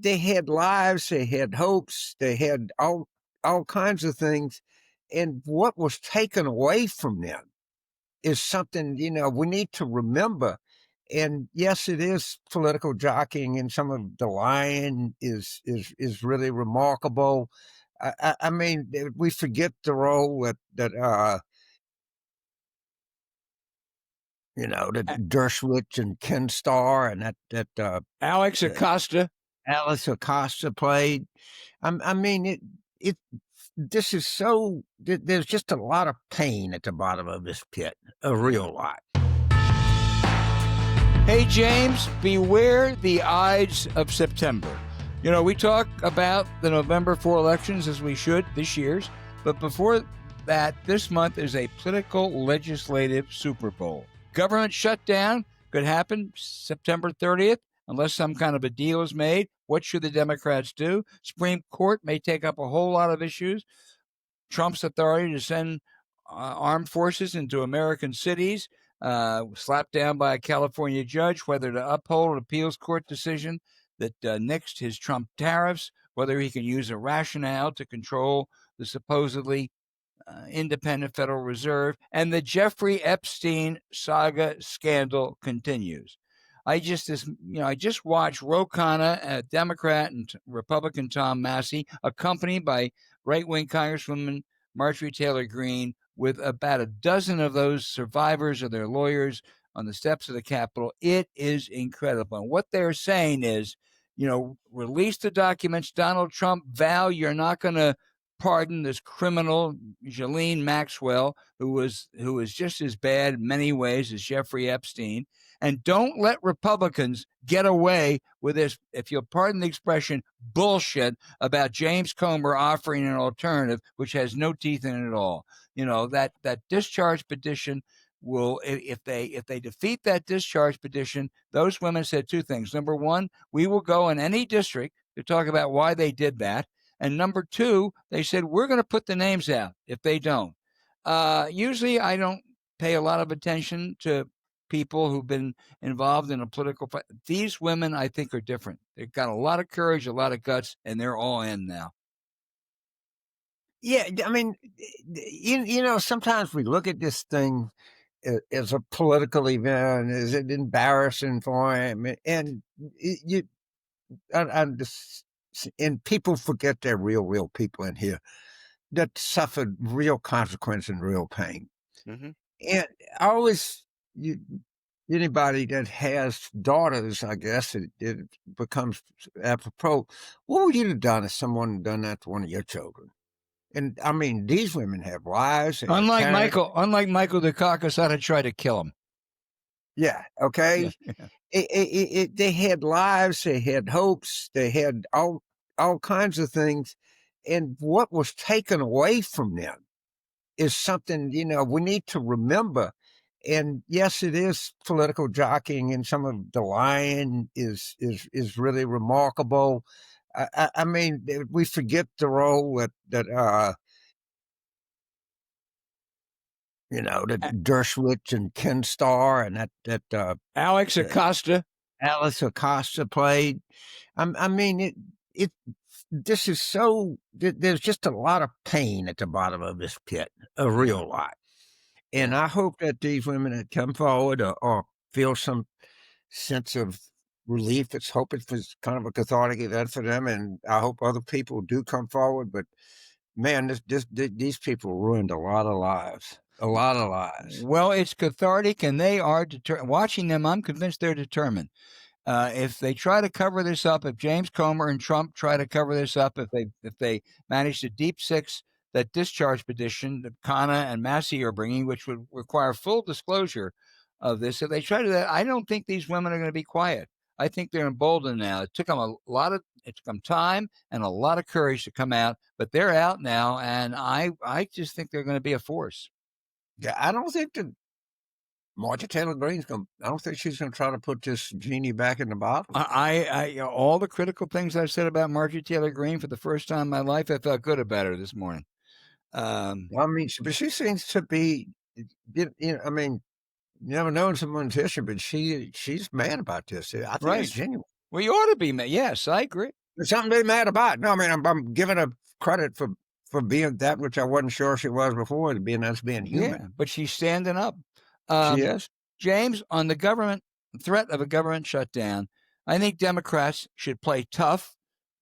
they had lives, they had hopes, they had all kinds of things, and what was taken away from them is something we need to remember. And yes, it is political jockeying, and some of the lying is really remarkable. I mean, we forget the role that Dershowitz and Ken Starr and that Alex Acosta. Alice Acosta played. I mean, it. This is so. There's just a lot of pain at the bottom of this pit, a real lot. Hey, James, beware the Ides of September. We talk about the November 4 elections as we should this year's, but before that, this month is a political legislative Super Bowl. Government shutdown could happen September 30th unless some kind of a deal is made. What should the Democrats do? Supreme Court may take up a whole lot of issues. Trump's authority to send armed forces into American cities, slapped down by a California judge, whether to uphold an appeals court decision that nixed his Trump tariffs, whether he can use a rationale to control the supposedly independent Federal Reserve, and the Jeffrey Epstein saga scandal continues. I just watched Ro Khanna, Democrat and Republican Tom Massey, accompanied by right-wing Congresswoman Marjorie Taylor Greene, with about a dozen of those survivors or their lawyers on the steps of the Capitol. It is incredible. And what they're saying is, release the documents. Donald Trump, vow you're not going to pardon this criminal, Ghislaine Maxwell, who is just as bad in many ways as Jeffrey Epstein. And don't let Republicans get away with this, if you'll pardon the expression, bullshit about James Comer offering an alternative, which has no teeth in it at all. That discharge petition will, if they defeat that discharge petition, those women said two things. Number one, we will go in any district to talk about why they did that. And number two, they said, we're going to put the names out if they don't. Usually I don't pay a lot of attention to people who've been involved in a political fight. These women, I think, are different. They've got a lot of courage, a lot of guts, and they're all in now. Yeah, I mean, sometimes we look at this thing as a political event. Is it embarrassing for him? And and people forget they're real people in here that suffered real consequence and real pain. Mm-hmm. And I always, anybody that has daughters, I guess it becomes apropos. What would you have done if someone had done that to one of your children? And I mean, these women have wives. Unlike Michael Dukakis, I'd have tried to kill him. Yeah. Okay. Yeah. They had lives, they had hopes, they had all kinds of things, and what was taken away from them is something we need to remember. And yes, it is political jockeying, and some of the lying is really remarkable. I mean, we forget the role that Dershowitz and Ken Starr and that Alex Acosta. Alice Acosta played. I mean, this is so. There's just a lot of pain at the bottom of this pit, a real lot. And I hope that these women that come forward or feel some sense of relief. It's hope it's kind of a cathartic event for them, and I hope other people do come forward. But man, these people ruined a lot of lives. A lot of lives. Well, it's cathartic, and they are watching them. I'm convinced they're determined. If they try to cover this up, if James Comer and Trump try to cover this up, if they manage to deep six that discharge petition that Khanna and Massey are bringing, which would require full disclosure of this, if they try to do that, I don't think these women are going to be quiet. I think they're emboldened now. It took them time and a lot of courage to come out, but they're out now, and I just think they're going to be a force. Yeah, I don't think that Marjorie Taylor Greene's I don't think she's going to try to put this genie back in the bottle. I all the critical things I've said about Marjorie Taylor Greene, for the first time in my life, I felt good about her this morning. I mean, but she seems to be, I mean, you never know in someone's history, but she's mad about this. I think it's genuine. Well, you ought to be mad. Yes, I agree. There's something to be mad about. No, I mean, I'm giving her credit for being that which I wasn't sure she was before, to being us being human. Yeah, but she's standing up. She is. James, on the government threat of a government shutdown, I think Democrats should play tough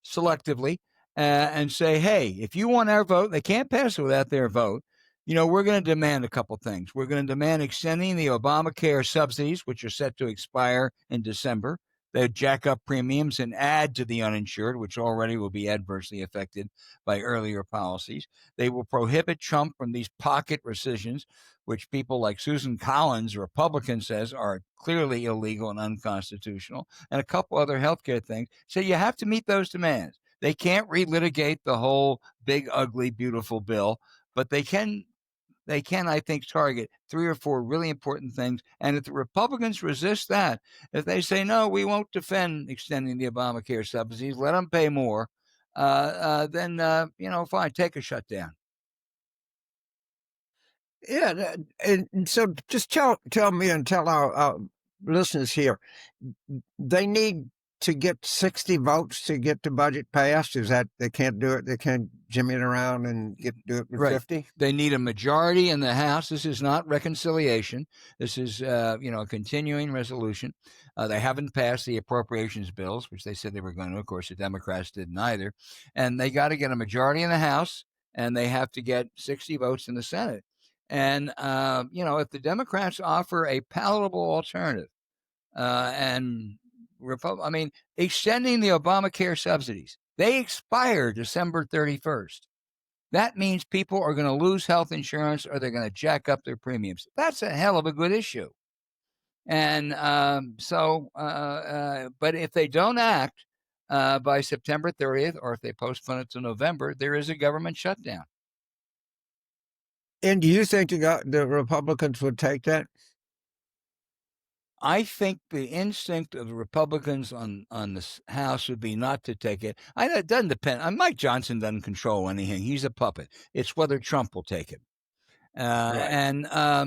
selectively and say, hey, if you want our vote, they can't pass it without their vote. We're going to demand a couple things. We're going to demand extending the Obamacare subsidies, which are set to expire in December. They jack up premiums and add to the uninsured, which already will be adversely affected by earlier policies. They will prohibit Trump from these pocket rescissions, which people like Susan Collins, a Republican, says are clearly illegal and unconstitutional, and a couple other healthcare things. So you have to meet those demands. They can't relitigate the whole big, ugly, beautiful bill, but they can, I think, target 3 or 4 really important things. And if the Republicans resist that, if they say, no, we won't defend extending the Obamacare subsidies, let them pay more, then, fine, take a shutdown. Yeah, and so just tell me and tell our listeners here, they need to get 60 votes to get the budget passed. Is that they can't do it? They can't jimmy it around and do it with Right. 50? They need a majority in the House. This is not reconciliation. This is, a continuing resolution. They haven't passed the appropriations bills, which they said they were going to. Of course, the Democrats didn't either. And they got to get a majority in the House, and they have to get 60 votes in the Senate. And, if the Democrats offer a palatable alternative, and extending the Obamacare subsidies, they expire December 31st. That means people are going to lose health insurance or they're going to jack up their premiums. That's a hell of a good issue. And but if they don't act by September 30th, or if they postpone it to November, there is a government shutdown. And do you think the Republicans would take that? I think the instinct of the Republicans on this House would be not to take it. It doesn't depend. Mike Johnson doesn't control anything. He's a puppet. It's whether Trump will take it. Right. And I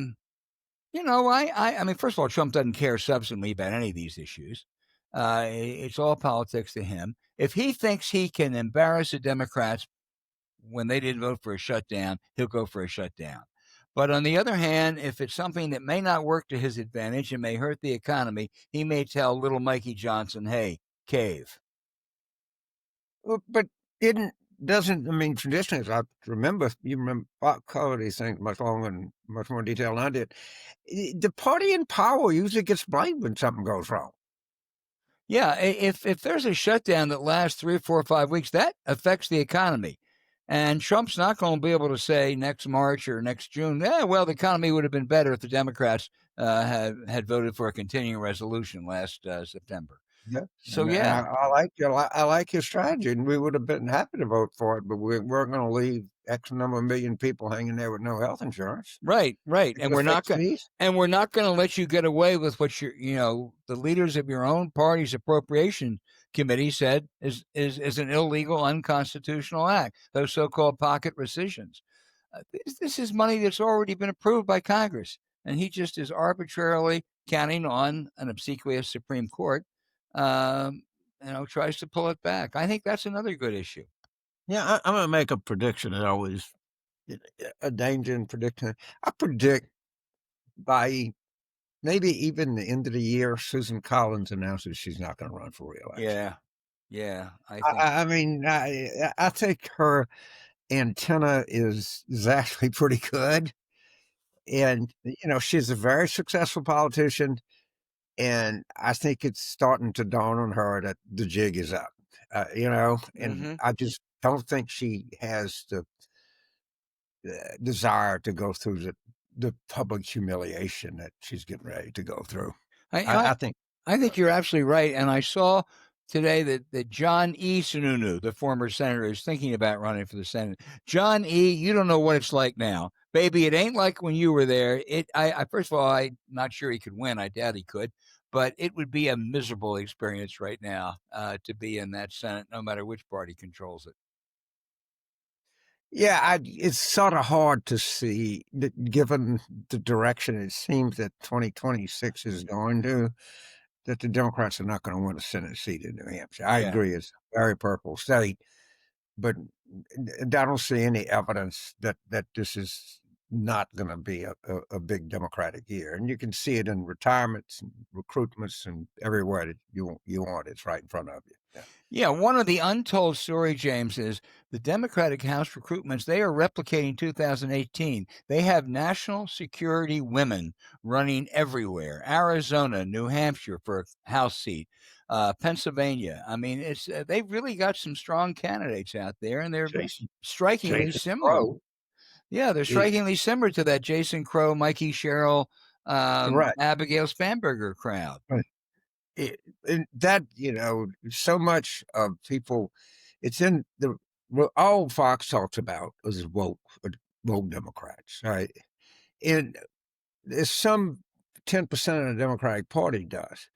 mean, first of all, Trump doesn't care substantively about any of these issues. It's all politics to him. If he thinks he can embarrass the Democrats when they didn't vote for a shutdown, he'll go for a shutdown. But on the other hand, if it's something that may not work to his advantage and may hurt the economy, he may tell little Mikey Johnson, hey, cave. Well, but doesn't, I mean, traditionally, as you remember, cover these things much longer and much more detail than I did. The party in power usually gets blamed when something goes wrong. Yeah, if there's a shutdown that lasts 3, 4, 5 weeks, that affects the economy. And Trump's not going to be able to say next March or next June, well, the economy would have been better if the Democrats had voted for a continuing resolution last September. Yeah. So, I like your strategy, and we would have been happy to vote for it, but we weren't going to leave X number of million people hanging there with no health insurance. Right. And we're not going to let you get away with what the leaders of your own party's appropriation committee said is an illegal, unconstitutional act. Those so-called pocket rescissions. This is money that's already been approved by Congress, and he just is arbitrarily counting on an obsequious Supreme Court. Tries to pull it back. I think that's another good issue. Yeah, I'm going to make a prediction. It's always a danger in predicting. I predict by maybe even the end of the year, Susan Collins announces she's not going to run for reelection. Yeah. I think her antenna is actually pretty good, and she's a very successful politician. And I think it's starting to dawn on her that the jig is up, and I just don't think she has the desire to go through the public humiliation that she's getting ready to go through. I think you're absolutely right. And I saw today that John E. Sununu, the former senator, is thinking about running for the Senate. John E., you don't know what it's like now. Baby, it ain't like when you were there. First of all, I'm not sure he could win. I doubt he could. But it would be a miserable experience right now to be in that Senate, no matter which party controls it. Yeah, it's sort of hard to see, given the direction it seems that 2026 is going to, that the Democrats are not going to win a Senate seat in New Hampshire. I agree. It's very purple state, but I don't see any evidence that this is not going to be a big Democratic year. And you can see it in retirements and recruitments and everywhere that you want. It's right in front of you. Yeah. Yeah, one of the untold story, James, is the Democratic House recruitments. They are replicating 2018. They have national security women running everywhere. Arizona, New Hampshire for a House seat, Pennsylvania. I mean, it's they've really got some strong candidates out there, and they're Jason, strikingly Jason similar. Crow. Yeah, they're strikingly similar to that Jason Crow, Mikey Sherrill, Correct. Abigail Spanberger crowd. Right. And that, so much of people, it's in what all Fox talks about is woke Democrats, right? And there's some 10% of the Democratic Party does.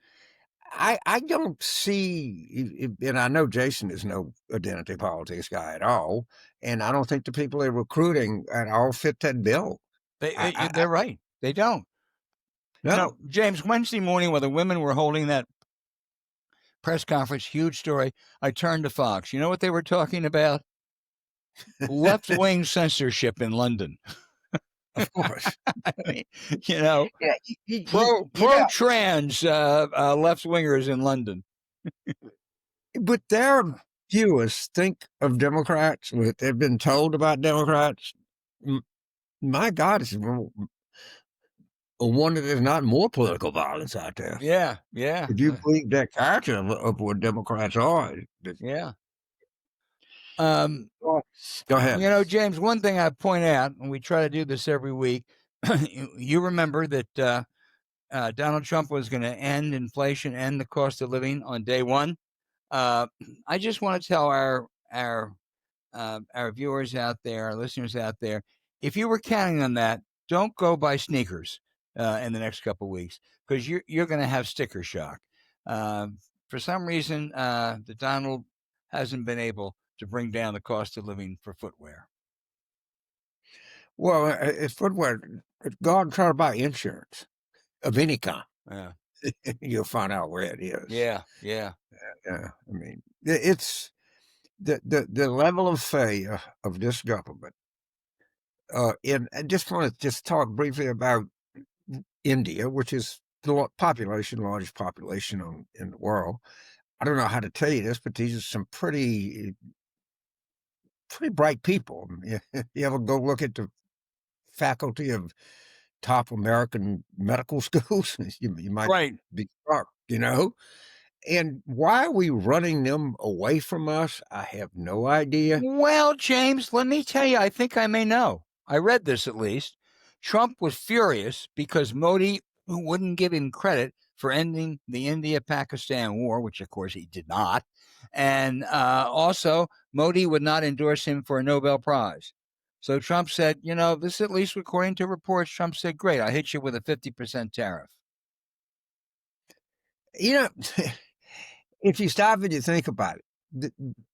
I don't see, and I know Jason is no identity politics guy at all, and I don't think the people they're recruiting at all fit that bill. They're right. They don't. No. James, Wednesday morning, while the women were holding that press conference, huge story, I turned to Fox. You know what they were talking about? Left-wing censorship in London. Of course. I mean, yeah, pro-trans left-wingers in London. But their viewers think of Democrats, what they've been told about Democrats. My God, it's a wonder there's not more political violence out there. Yeah. If you believe that character of what Democrats are. Yeah. Go ahead. James, one thing I point out, and we try to do this every week, you remember that Donald Trump was going to end inflation, end the cost of living on day one. I just want to tell our viewers out there, our listeners out there, if you were counting on that, don't go buy sneakers in the next couple of weeks, because you're going to have sticker shock. For some reason, the Donald hasn't been able to bring down the cost of living for footwear. Well, it's footwear. Go out and try to buy insurance of any kind. Yeah. You'll find out where it is. Yeah. I mean, it's the level of failure of this government. And I just want to talk briefly about India, which is the largest population in the world. I don't know how to tell you this, but these are some pretty bright people. You ever go look at the faculty of top American medical schools? You might be shocked, And why are we running them away from us? I have no idea. Well, James, let me tell you, I think I may know. I read this at least. Trump was furious because Modi wouldn't give him credit for ending the India-Pakistan war, which of course he did not. And also, Modi would not endorse him for a Nobel Prize. So Trump said, this at least according to reports, Trump said, great, I'll hit you with a 50% tariff. If you stop and you think about it, the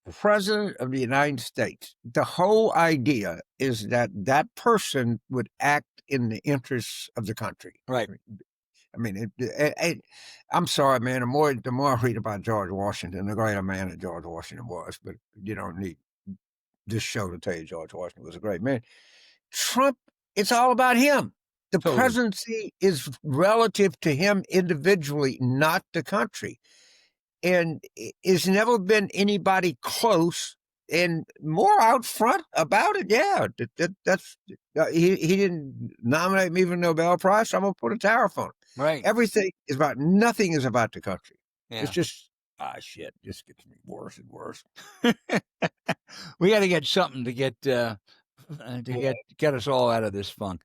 president of the United States, the whole idea is that person would act in the interests of the country. Right. I mean, I'm sorry, man. The more I read about George Washington, the greater man that George Washington was, but you don't need this show to tell you George Washington was a great man. Trump, it's all about him. The presidency is relative to him individually, not the country. And it's never been anybody close and more out front about it. Yeah, that's he didn't nominate me for the Nobel Prize, so I'm gonna put a tariff on it. Right. Nothing is about the country. Yeah. It's just shit. Just gets me worse and worse. We got to get something to get us all out of this funk.